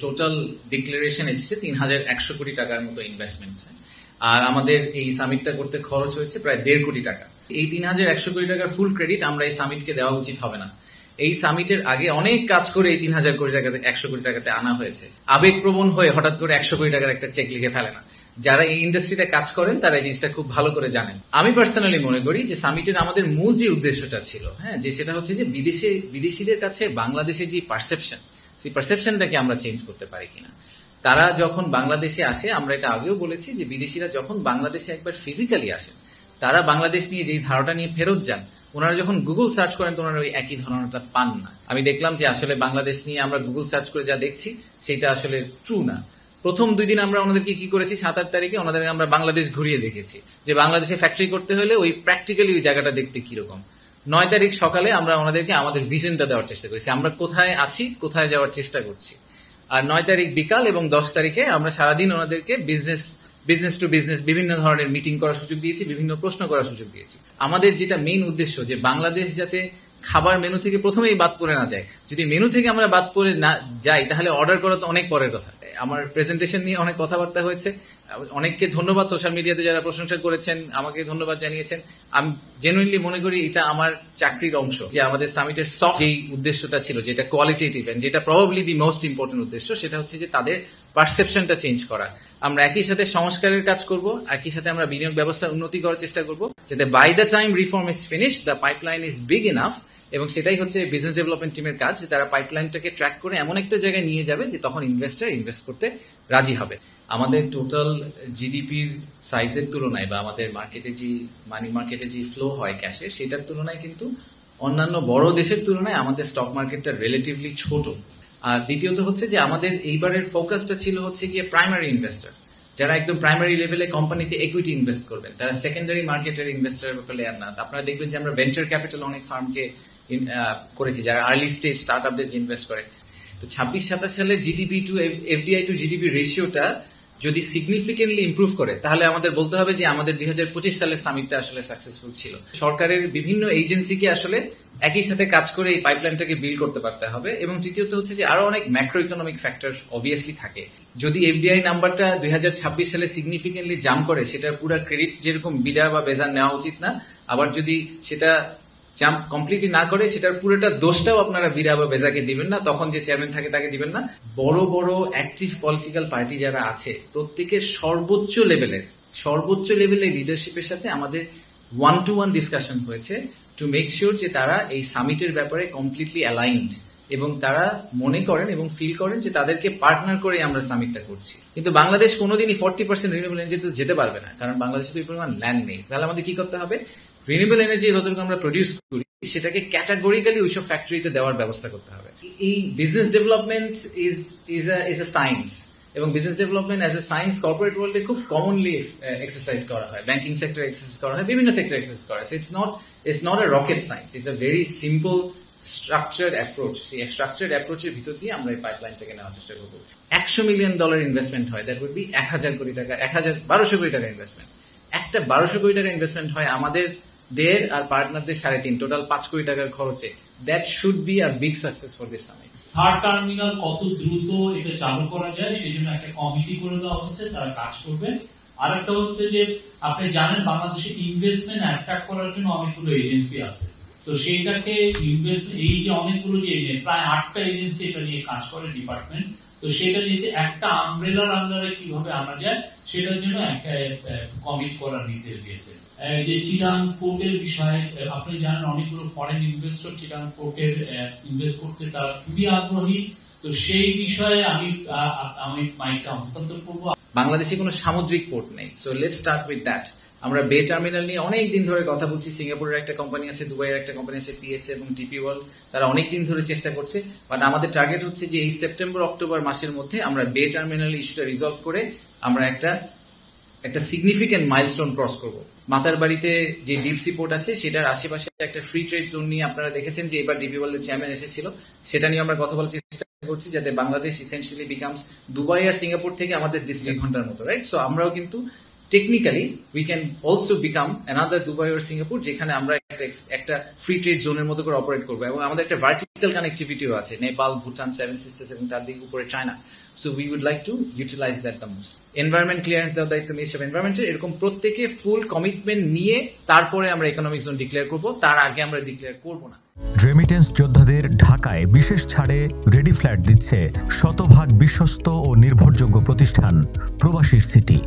Total declaration এসেছে ৩,১০০ কোটি টাকার মতো ইনভেস্টমেন্ট, আর আমাদের এই সামিটটা করতে খরচ হয়েছে প্রায় ১.৫ কোটি টাকা। এই ৩,১০০ কোটি টাকার ফুল ক্রেডিট আমরা এই সামিটকে দেওয়া উচিত হবে না। এই সামিটের আগে অনেক কাজ করে এই ৩,০০০ কোটি টাকাতে ১০০ কোটি টাকাতে আনা হয়েছে। আবেগপ্রবণ হয়ে হঠাৎ করে ১০০ কোটি টাকার একটা চেক লিখে ফেলে না। যারা এই ইন্ডাস্ট্রিতে কাজ করেন তারা এই জিনিসটা খুব ভালো করে জানেন। আমি পার্সোনালি মনে করি যে সামিটের আমাদের মূল যে উদ্দেশ্যটা ছিল, যে সেটা হচ্ছে যে বিদেশিদের কাছে বাংলাদেশের যে পারসেপশন, সেই পারসেপশনটাকে আমরা চেঞ্জ করতে পারি কিনা। তারা যখন বাংলাদেশে আসে, আমরা এটা আগেও বলেছি যে বিদেশিরা যখন বাংলাদেশে একবার ফিজিক্যালি আসেন, তারা বাংলাদেশ নিয়ে যেই ধারণা নিয়ে ফেরত যান, ওনারা যখন গুগল সার্চ করেন তো ওনারা ওই একই ধারণাটা পান না। আমি দেখলাম যে আসলে বাংলাদেশ নিয়ে আমরা গুগল সার্চ করে যা দেখছি সেটা আসলে ট্রু না। প্রথম 2 দিন আমরা ওনাদেরকে কি করেছি, 7-8 তারিখে ওনাদেরকে আমরা বাংলাদেশ ঘুরিয়ে দেখেছি যে বাংলাদেশে ফ্যাক্টরি করতে হলে ওই প্র্যাকটিক্যালি ওই জায়গাটা দেখতে কিরকম। 9 তারিখ সকালে আমরা ওনাদেরকে আমাদের ভিশনটা দেওয়ার চেষ্টা করেছি, আমরা কোথায় আছি, কোথায় যাওয়ার চেষ্টা করছি। আর 9 তারিখ বিকাল এবং 10 তারিখে আমরা সারাদিন ওনাদেরকে বিজনেস টু বিজনেস বিভিন্ন ধরনের মিটিং করার সুযোগ দিয়েছি, বিভিন্ন প্রশ্ন করার সুযোগ দিয়েছি। আমাদের যেটা মেইন উদ্দেশ্য যে বাংলাদেশ যাতে খাবার মেনু থেকে প্রথমেই বাদ পড়ে না যায়। যদি মেনু থেকে আমরা বাদ পড়ে না যাই তাহলে অর্ডার করা তো অনেক পরের কথা। আমার প্রেজেন্টেশন নিয়ে অনেক কথাবার্তা হয়েছে, অনেককে ধন্যবাদ, সোশ্যাল মিডিয়াতে যারা প্রশংসা করেছেন আমাকে ধন্যবাদ জানিয়েছেন। আমি জেনুইনলি মনে করি এটা আমার চাকরির অংশ, যে আমাদের সামিটের সফট যেই উদ্দেশ্যটা ছিল, যেটা কোয়ালিটেটিভ এন্ড যেটা প্রবাবলি দি মোস্ট ইম্পর্টেন্ট উদ্দেশ্য, সেটা হচ্ছে যে তাদের পারসেপশনটা চেঞ্জ করা। আমরা একই সাথে সংস্কারের কাজ করব, একই সাথে আমরা বিনিয়োগ ব্যবস্থা উন্নতি করার চেষ্টা করব, যাতে by the time reform is finish the pipeline is big enough. এবং সেটাই হচ্ছে বিজনেস ডেভেলপমেন্ট টিমের কাজ, যে তারা পাইপলাইনটাকে ট্র্যাক করে এমন একটা জায়গায় নিয়ে যাবে যে তখন ইনভেস্টর ইনভেস্ট করতে রাজি হবে। আমাদের টোটাল জিডিপির সাইজের তুলনায় বা আমাদের মার্কেটে যে মানি মার্কেটে যে ফ্লো হয় ক্যাশের, সেটার তুলনায় কিন্তু অন্যান্য বড় দেশের তুলনায় আমাদের স্টক মার্কেটটা রিলেটিভলি ছোট। আর দ্বিতীয়ত হচ্ছে যে আমাদের এইবারের ফোকাসটা ছিল হচ্ছে গিয়ে প্রাইমারি ইনভেস্টর, যারা একদম প্রাইমারি লেভেলে কোম্পানিতে ইকুইটি ইনভেস্ট করবেন, তারা সেকেন্ডারি মার্কেটের ইনভেস্টর প্লেয়ার না। আপনারা দেখবেন যে আমরা ভেঞ্চার ক্যাপিটাল অনেক ফার্মকে করেছি যারা আর্লি স্টেজ স্টার্ট আপদেরকে ইনভেস্ট করে। তো 26-27 সালের GDP to FDI to GDP রেশিওটা যদি সিগনিফিকেন্টলি ইমপ্রুভ করে, তাহলে আমাদের বলতে হবে যে আমাদের 2025 সালের সামিটটা আসলে সাকসেসফুল ছিল। সরকারের বিভিন্ন এজেন্সিকে আসলে একই সাথে কাজ করে এই পাইপলাইনটাকে বিল্ড করতে পারতে হবে। এবং তৃতীয়ত হচ্ছে যে আরো অনেক ম্যাক্রো ইকোনমিক ফ্যাক্টর অবভিয়াসলি থাকে। যদি এফডিআই নাম্বারটা 2026 সালে সিগনিফিকেন্টলি জাম্প করে, সেটার পুরো ক্রেডিট যেরকম বিডা বা বেজার নেওয়া উচিত না। আবার যদি সেটা জাম্প কমপ্লিটলি না করে, সেটার পুরোটা দোষটাও আপনারা বিডা বা বেজাকে দিবেন না, তখন যে চেয়ারম্যান থাকে তাকে দিবেন না। বড় বড় অ্যাক্টিভ পলিটিক্যাল পার্টি যারা আছে, প্রত্যেকের সর্বোচ্চ লেভেলের লিডারশিপের সাথে আমাদের 1-to-1 ডিসকাশন হয়েছে টু মেক শিওর যে তারা এই সামিটের ব্যাপারে কমপ্লিটলি অ্যালাইনড এবং তারা মনে করেন এবং ফিল করেন যে তাদেরকে পার্টনার করে আমরা সামিটটা করছি। কিন্তু বাংলাদেশ কোনোদিনই 40% রিনিউয়েবল এনার্জিতে যেতে পারবে না, কারণ বাংলাদেশে তো এই পরিমাণ ল্যান্ড নেই। তাহলে আমাদের কি করতে হবে, রিনিউয়েবল এনার্জি যতটুকু আমরা প্রডিউস করি সেটাকে ক্যাটাগরিক্যালি ওইসব ফ্যাক্টরিতে দেওয়ার ব্যবস্থা করতে হবে। এই business development is a science, এবং business development as a science corporate ওয়ার্ল্ডে খুব কমনলি এক্সারসাইজ করা হয়, ব্যাংকিং সেক্টর এক্সারসাইজ করা হয়, বিভিন্ন সেক্টর এক্সারসাইজ করা হয়। So it's not a rocket science, it's a very simple structured approach. সেই স্ট্রাকচার্ড অ্যাপ্রোচের ভিতর দিয়ে আমরা এই পাইপলাইনটাকে নেওয়ার চেষ্টা করবো। $100 মিলিয়ন ইনভেস্টমেন্ট হয়, দ্যাট উইল বি 1,000 কোটি টাকা, 1,200 কোটি টাকা ইনভেস্টমেন্ট। একটা 1200 কোটি টাকা ইনভেস্টমেন্ট হয় আমাদের দের আর পার্টনারদের 3.5, টোটাল 5 কোটি টাকার খরচে। That should be a big success for this summit. Third terminal কত দ্রুত এটা চালু করা যায় সেই জন্য একটা কমিটি করে দেওয়া হচ্ছে, তারা কাজ করবে। আর একটা হচ্ছে যে আপনি জানেন বাংলাদেশে ইনভেস্টমেন্ট অ্যাট্রাক্ট করার জন্য অনেকগুলো এজেন্সি আছে। তো সেইটাকে ইনভেস্টমেন্ট এই যে অনেকগুলো যে প্রায় 8টা এজেন্সি এটা নিয়ে কাজ করে ডিপার্টমেন্ট, তো সেটা যদি একটা আমব্রেলার আন্ডারে কিভাবে আনা যায় সেটার জন্য একটা কমিট করার নির্দেশ দিয়েছে। যে চিটাং পোর্টের বিষয়ে আপনি জানেন অনেকগুলো ফরেন ইনভেস্টর চিটাং পোর্টের ইনভেস্ট করতে তারা খুবই আগ্রহী। তো সেই বিষয়ে আমি মাইকটা হস্তান্তর করবো। বাংলাদেশে কোনো সামুদ্রিক পোর্ট নেই, so let's start with that. আমরা বে টার্মিনাল নিয়ে অনেক দিন ধরে কথা বলছি। সিঙ্গাপুরের একটা কোম্পানি আছে, দুবাইয়ের একটা কোম্পানি আছে, পিএসএ এবং টিপি ওয়ার্ল্ড, তারা অনেক দিন ধরে চেষ্টা করছে। বাট আমাদের টার্গেট হচ্ছে যে এই সেপ্টেম্বর-অক্টোবর মাসের মধ্যে আমরা বে টার্মিনাল ইস্যুটা রিজলভ করে আমরা একটা সিগনিফিক্যান্ট মাইলস্টোন ক্রস করব। মাতার বাড়িতে যে ডিপ সি পোর্ট আছে সেটার আশেপাশে একটা ফ্রি ট্রেড জোন নিয়ে আপনারা দেখেছেন যে এবার ডিপি ওয়ার্ল্ডের চেয়ারম্যান এসেছিল, সেটা নিয়ে আমরা কথা বলার চেষ্টা করছি যাতে বাংলাদেশ ইসেনশিয়ালি বিকামস দুবাই আর সিঙ্গাপুর থেকে আমাদের ডিস্ট্রিক্ট ঘন্টার মতো, রাইট? সো আমরাও কিন্তু technically we can also become another Dubai or Singapore, যেখানে আমরা একটা ফ্রি ট্রেড জোনের মতো করে অপারেট করবো, এবং আমাদের একটা ভার্টিক্যাল কানেক্টিভিটিও আছে, নেপাল, ভুটান, 7 সিস্টার্স এবং তার দিকে উপরে China. So we would like to utilize that the most. Environment clearance দেওয়ার দায়িত্ব মিনিস্ট্রি অফ এনভায়রনমেন্টের। এরকম প্রত্যেকে ফুল কমিটমেন্ট নিয়ে তারপরে আমরা ইকোনমিক জোন ডিক্লেয়ার করবো, তার আগে আমরা ডিক্লেয়ার করবো না। রেমিটেন্স যোদ্ধাদের ঢাকায় বিশেষ ছাড়ে রেডি ফ্ল্যাট দিচ্ছে শতভাগ বিশ্বস্ত ও নির্ভরযোগ্য প্রতিষ্ঠান প্রবাসীর সিটি।